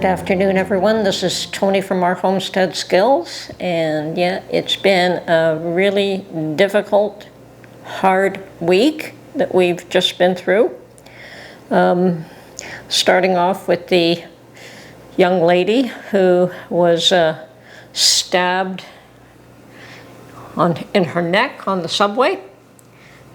Good afternoon, everyone. This is Tony from our Homestead Skills, and yeah, it's been a really difficult, hard week that we've just been through. Starting off with the young lady who was stabbed in her neck on the subway.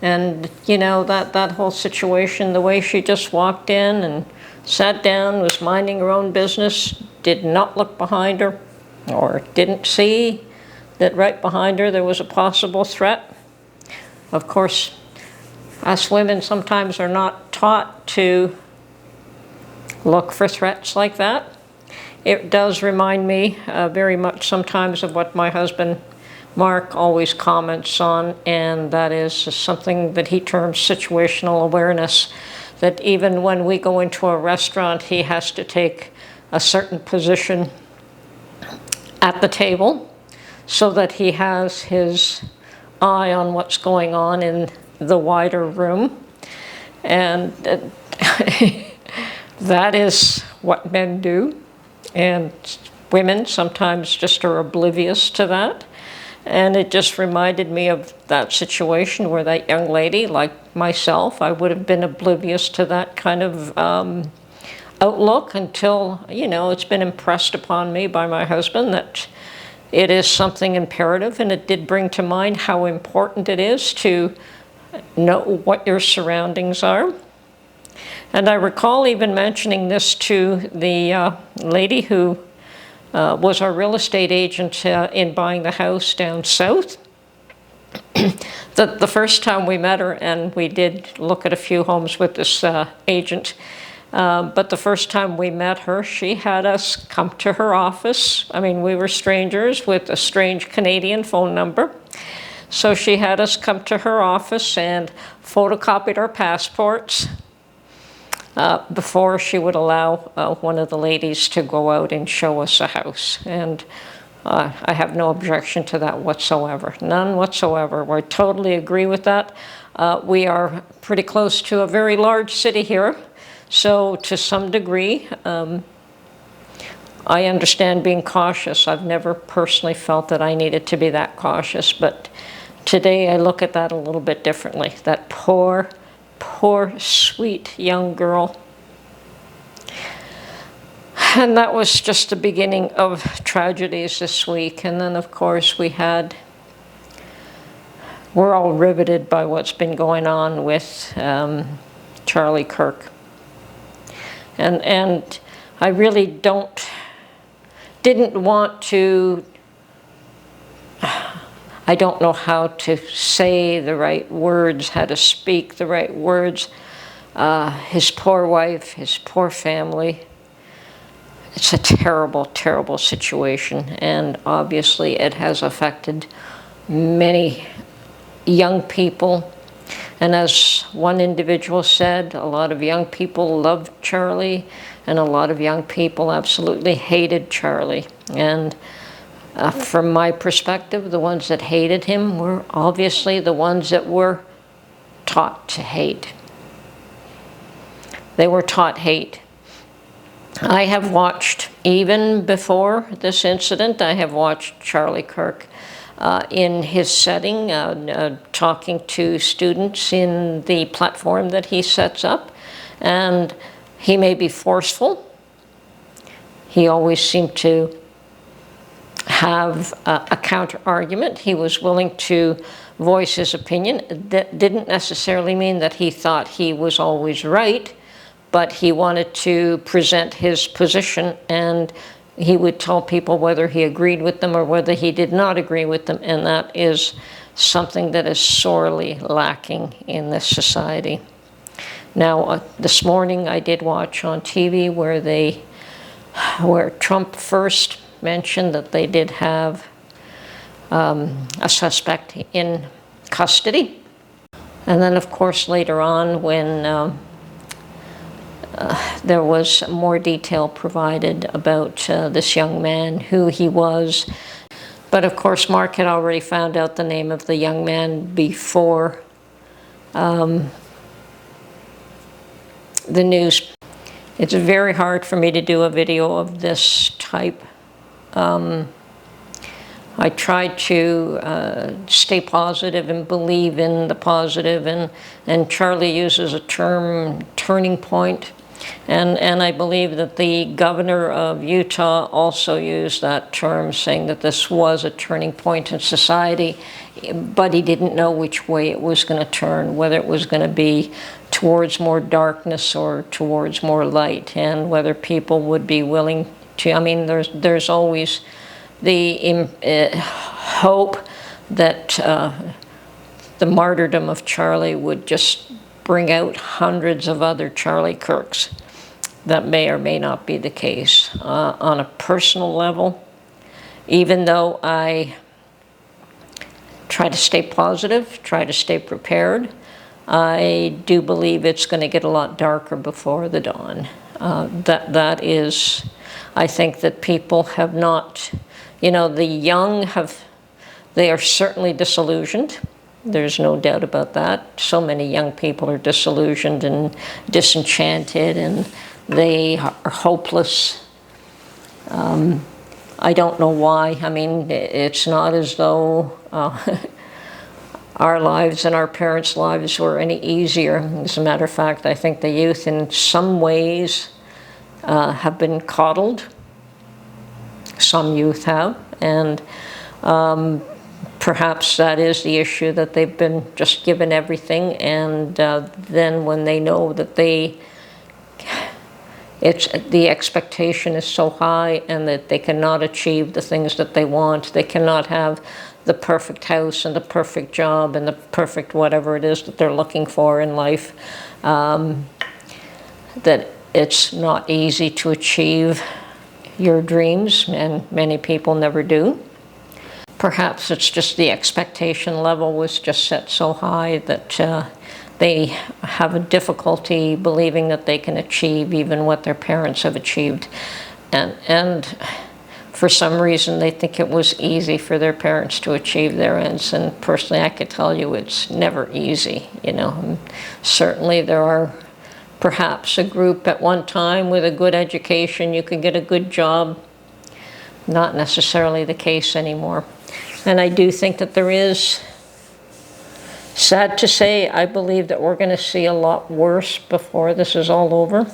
And, you know, that whole situation, the way she just walked in and sat down, was minding her own business, did not look behind her, or didn't see that right behind her there was a possible threat. Of course, us women sometimes are not taught to look for threats like that. It does remind me very much sometimes of what my husband Mark always comments on, and that is something that he terms situational awareness, that even when we go into a restaurant, he has to take a certain position at the table so that he has his eye on what's going on in the wider room. And that is what men do, and women sometimes just are oblivious to that. And it just reminded me of that situation where that young lady, like myself, I would have been oblivious to that kind of outlook until, you know, it's been impressed upon me by my husband that it is something imperative, and it did bring to mind how important it is to know what your surroundings are. And I recall even mentioning this to the lady who was our real estate agent in buying the house down south. The first time we met her, and we did look at a few homes with this agent, but the first time we met her, she had us come to her office. I mean, we were strangers with a strange Canadian phone number. So she had us come to her office and photocopied our passports before she would allow one of the ladies to go out and show us a house. And I have no objection to that whatsoever, none whatsoever. I totally agree with that. We are pretty close to a very large city here, so to some degree, I understand being cautious. I've never personally felt that I needed to be that cautious, but today I look at that a little bit differently. That poor, sweet young girl. And that was just the beginning of tragedies this week. And then, of course, we're all riveted by what's been going on with Charlie Kirk. And I really didn't want to, I don't know how to say the right words, how to speak the right words. His poor wife, his poor family. It's a terrible, terrible situation, and obviously it has affected many young people. And as one individual said, a lot of young people loved Charlie, and a lot of young people absolutely hated Charlie. And from my perspective, the ones that hated him were obviously the ones that were taught to hate. They were taught hate. I have watched, even before this incident, I have watched Charlie Kirk in his setting, talking to students in the platform that he sets up. And he may be forceful. He always seemed to have a counter argument. He was willing to voice his opinion. That didn't necessarily mean that he thought he was always right, but he wanted to present his position, and he would tell people whether he agreed with them or whether he did not agree with them, and that is something that is sorely lacking in this society. Now, this morning I did watch on TV where Trump first mentioned that they did have a suspect in custody. And then, of course, later on when there was more detail provided about this young man, who he was. But of course, Mark had already found out the name of the young man before the news. It's very hard for me to do a video of this type. I try to stay positive and believe in the positive, and Charlie uses a term, turning point, and I believe that the governor of Utah also used that term, saying that this was a turning point in society, but he didn't know which way it was going to turn, whether it was going to be towards more darkness or towards more light, and whether people would be willing to, I mean, there's always the hope that the martyrdom of Charlie would just bring out hundreds of other Charlie Kirks. That may or may not be the case. On a personal level, even though I try to stay positive, try to stay prepared, I do believe it's going to get a lot darker before the dawn. That is, I think that people have not, you know, the young they are certainly disillusioned. There's no doubt about that. So many young people are disillusioned and disenchanted, and they are hopeless. I don't know why. I mean, it's not as though our lives and our parents' lives were any easier. As a matter of fact, I think the youth in some ways have been coddled. Some youth have, and perhaps that is the issue, that they've been just given everything, and then when they know that the expectation is so high and that they cannot achieve the things that they want, they cannot have the perfect house and the perfect job and the perfect whatever it is that they're looking for in life, that it's not easy to achieve your dreams, and many people never do. Perhaps it's just the expectation level was just set so high that they have a difficulty believing that they can achieve even what their parents have achieved. And for some reason they think it was easy for their parents to achieve their ends. And personally, I could tell you it's never easy, you know. And certainly there are perhaps a group at one time with a good education, you could get a good job. Not necessarily the case anymore. And I do think that there is, sad to say, I believe that we're going to see a lot worse before this is all over.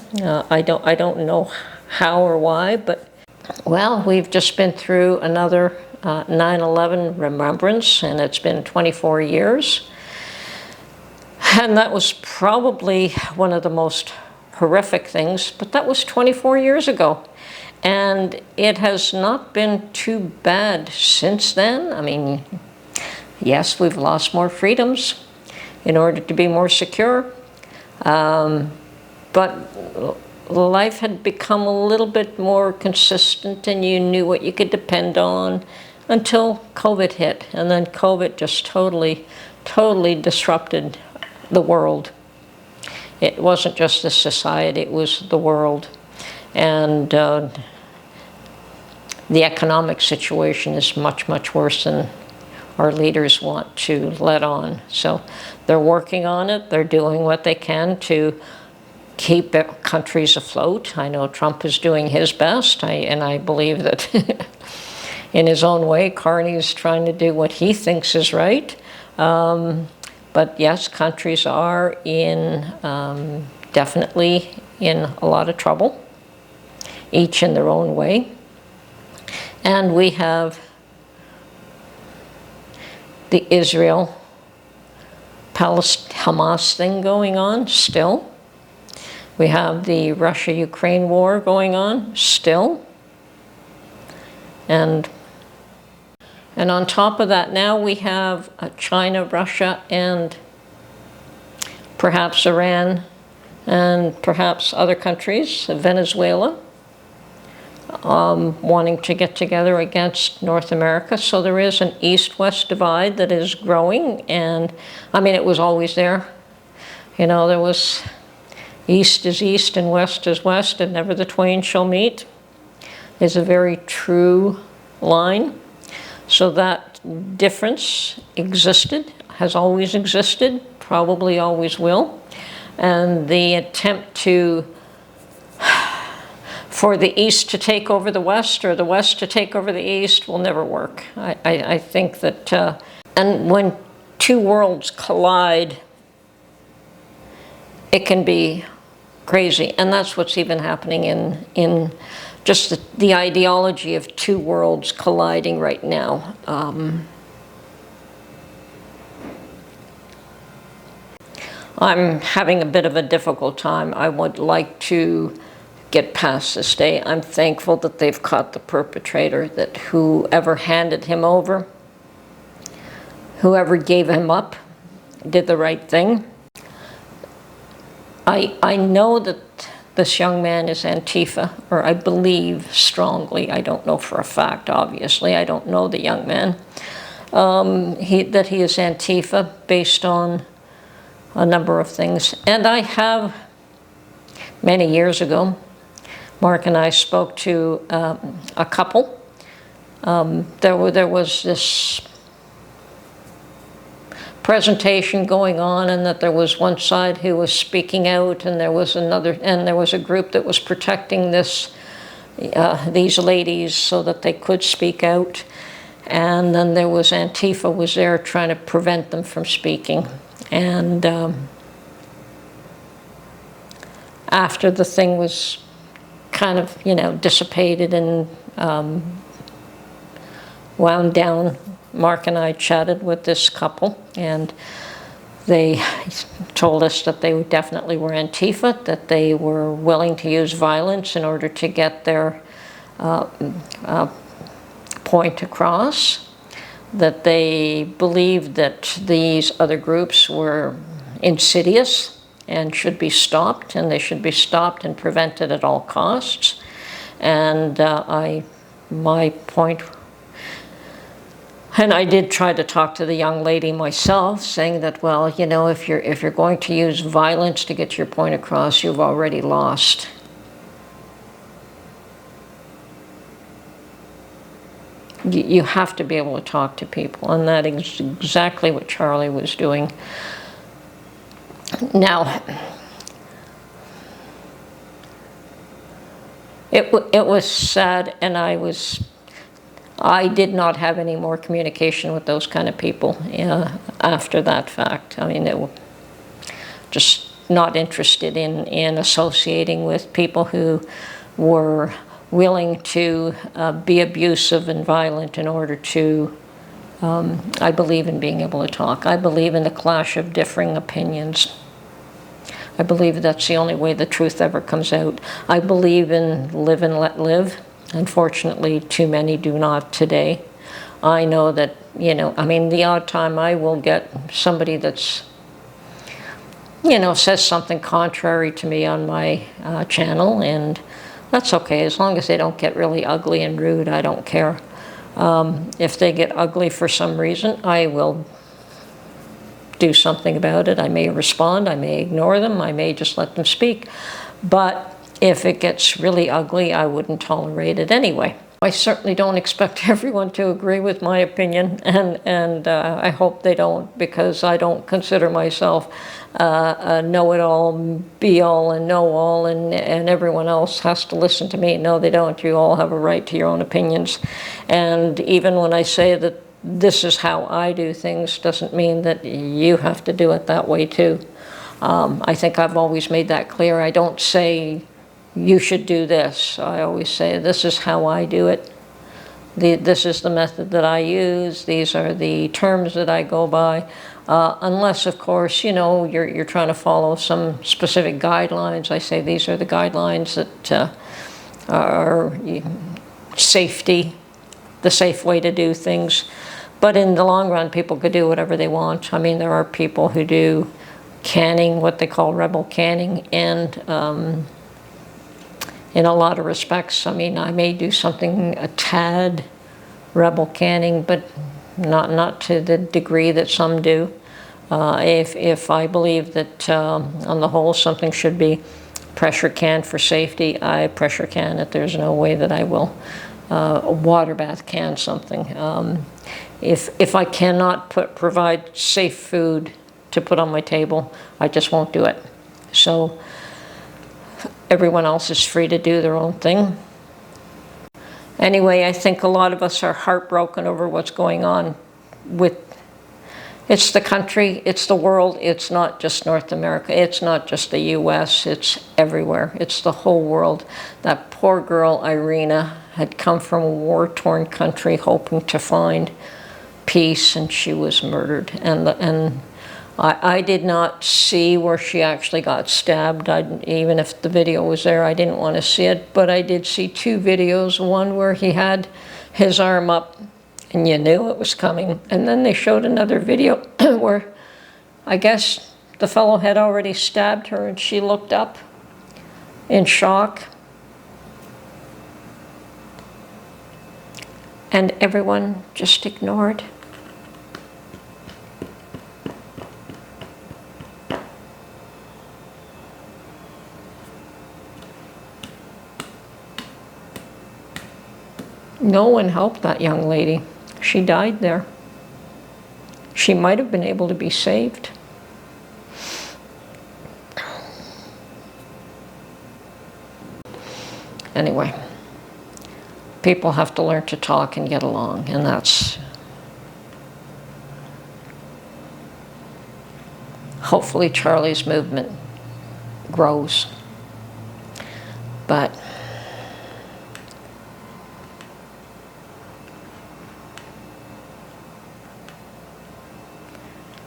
I don't know how or why, but, well, we've just been through another 9/11 remembrance, and it's been 24 years. And that was probably one of the most horrific things, but that was 24 years ago. And it has not been too bad since then. I mean, yes, we've lost more freedoms in order to be more secure. But life had become a little bit more consistent, and you knew what you could depend on until COVID hit. And then COVID just totally disrupted the world. It wasn't just the society, it was the world. And the economic situation is much, much worse than our leaders want to let on. So they're working on it. They're doing what they can to keep countries afloat. I know Trump is doing his best, and I believe that in his own way, Carney's trying to do what he thinks is right. But yes, countries are definitely in a lot of trouble, each in their own way. And we have the Israel-Hamas thing going on still. We have the Russia-Ukraine war going on still. And on top of that, now we have China, Russia, and perhaps Iran, and perhaps other countries, Venezuela, wanting to get together against North America. So there is an east-west divide that is growing, and I mean, it was always there. You know, there was east is east and west is west, and never the twain shall meet, is a very true line. So that difference existed, has always existed, probably always will. And the attempt to for the East to take over the West or the West to take over the East will never work. I think that, and when two worlds collide, it can be crazy. And that's what's even happening in just the ideology of two worlds colliding right now. I'm having a bit of a difficult time. I would like to get past this day. I'm thankful that they've caught the perpetrator, that whoever handed him over, whoever gave him up, did the right thing. I know that this young man is Antifa, or I believe strongly. I don't know for a fact, obviously. I don't know the young man. That he is Antifa based on a number of things. And I have, many years ago, Mark and I spoke to a couple. There was this presentation going on, and that there was one side who was speaking out, and there was another, and there was a group that was protecting these ladies so that they could speak out. And then there was Antifa was there trying to prevent them from speaking. And after the thing was kind of, dissipated and wound down, Mark and I chatted with this couple, and they told us that they definitely were Antifa, that they were willing to use violence in order to get their point across, that they believed that these other groups were insidious and should be stopped, and they should be stopped and prevented at all costs. And my point, and I did try to talk to the young lady myself, saying that, well, if you're going to use violence to get your point across, you've already lost. You have to be able to talk to people, and that is exactly what Charlie was doing. Now, it was sad, and I did not have any more communication with those kind of people after that fact. I mean, they were just not interested in associating with people who were willing to be abusive and violent in order to, I believe in being able to talk. I believe in the clash of differing opinions. I believe that's the only way the truth ever comes out. I believe in live and let live. Unfortunately, too many do not today. I know that, the odd time I will get somebody that's, says something contrary to me on my channel, and that's okay, as long as they don't get really ugly and rude, I don't care. If they get ugly for some reason, I will do something about it. I may respond, I may ignore them, I may just let them speak. But if it gets really ugly, I wouldn't tolerate it anyway. I certainly don't expect everyone to agree with my opinion, and I hope they don't, because I don't consider myself a know-it-all, be-all, and know-all, and everyone else has to listen to me. No, they don't. You all have a right to your own opinions. And even when I say that this is how I do things, doesn't mean that you have to do it that way too. I think I've always made that clear. I don't say you should do this. I always say this is how I do it. This is the method that I use. These are the terms that I go by. Unless, of course, you're trying to follow some specific guidelines. I say these are the guidelines that are safety, the safe way to do things. But in the long run, people could do whatever they want. I mean, there are people who do canning, what they call rebel canning, and in a lot of respects, I mean, I may do something a tad rebel canning, but not to the degree that some do. If I believe that on the whole something should be pressure canned for safety, I pressure can it. There's no way that I will water bath can something. If I cannot provide safe food to put on my table, I just won't do it. So everyone else is free to do their own thing. Anyway, I think a lot of us are heartbroken over what's going on with, it's the country, it's the world, it's not just North America, it's not just the US, it's everywhere, it's the whole world. That poor girl, Irina, had come from a war-torn country hoping to find peace, and she was murdered. And I did not see where she actually got stabbed. Even if the video was there, I didn't want to see it, but I did see two videos, one where he had his arm up and you knew it was coming, and then they showed another video where I guess the fellow had already stabbed her and she looked up in shock. And everyone just ignored. No one helped that young lady. She died there. She might have been able to be saved. Anyway, people have to learn to talk and get along, and that's hopefully Charlie's movement grows. But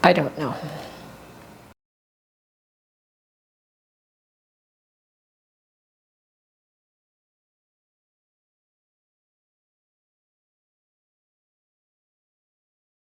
I don't know.